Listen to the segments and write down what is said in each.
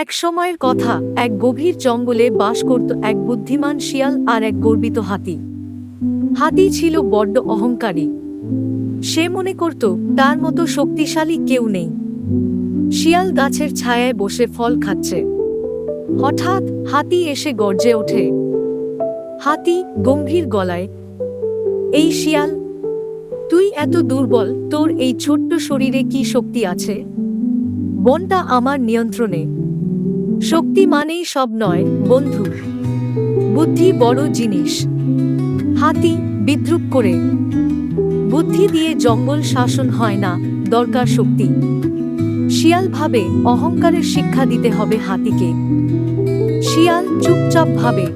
এক সময়ের কথা, এক গভীর জঙ্গলে বাস করত এক বুদ্ধিমান শিয়াল আর এক গর্বিত হাতি। হাতি ছিল বড্ড অহংকারী। সে মনে করত তার মতো শক্তিশালী কেউ নেই। শিয়াল গাছের ছায়ায় বসে ফল খাচ্ছে। হঠাৎ হাতি এসে গর্জে ওঠে। হাতি গম্ভীর গলায়, এই শিয়াল, তুই এত দুর্বল, তোর এই ছোট্ট শরীরে কি শক্তি আছে? বনটা আমার নিয়ন্ত্রণে। শক্তি মানেই সব নয় বন্ধু, বুদ্ধি বড় জিনিস। হাতি বিদ্রূপ করে, বুদ্ধি দিয়ে জঙ্গল শাসন হয় না, দরকার শক্তি। শিয়াল ভাবে অহংকারের শিক্ষা দিতে হবে হাতিকে। শিয়াল চুপচাপ ভাবে,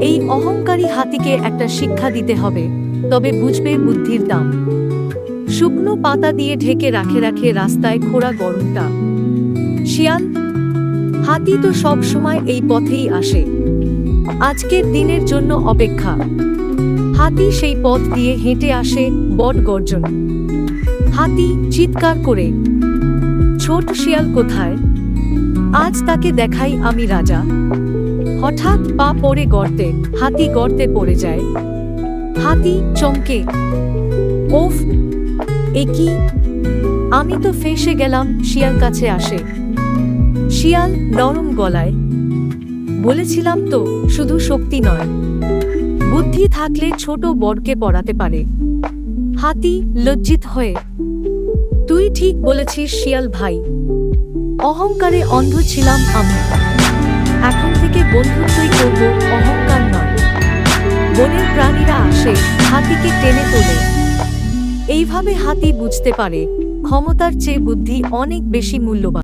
এই অহংকারী হাতিকে একটা শিক্ষা দিতে হবে, তবে বুঝবে বুদ্ধির দাম। শুকনো পাতা দিয়ে ঢেকে রাখে রাস্তায় খোঁড়া গরমটা। শিয়াল, হাতি তো সব সময় এই পথেই আসে, আজকের দিনের জন্য অপেক্ষা। হাতি সেই পথ দিয়ে হেঁটে আসে, বট গর্জন। হাতি চিৎকার করে, ছোট শিয়াল কোথায়? আজ তাকে দেখাই আমি রাজা। হঠাৎ পা পড়ে গর্তে, হাতি গর্তে পড়ে যায়। হাতি চমকে, ওফ, এ কি? আমি তো ফেঁসে গেলাম। শিয়াল কাছে আসে। শিয়াল নরম গলায়, বলেছিলাম তো, শুধু শক্তি নয়, বুদ্ধি থাকলে ছোট বড়কে পড়াতে পারে। হাতি লজ্জিত হয়ে, তুই ঠিক বলেছিস শিয়াল ভাই, অহংকারে অন্ধ ছিলাম আমি। এখন থেকে বন্ধুত্বই করব, অহংকার নয়। বনের প্রাণীরা আসে, হাতিকে টেনে তোলে। এইভাবে হাতি বুঝতে পারে ক্ষমতার চেয়ে বুদ্ধি অনেক বেশি মূল্যবান।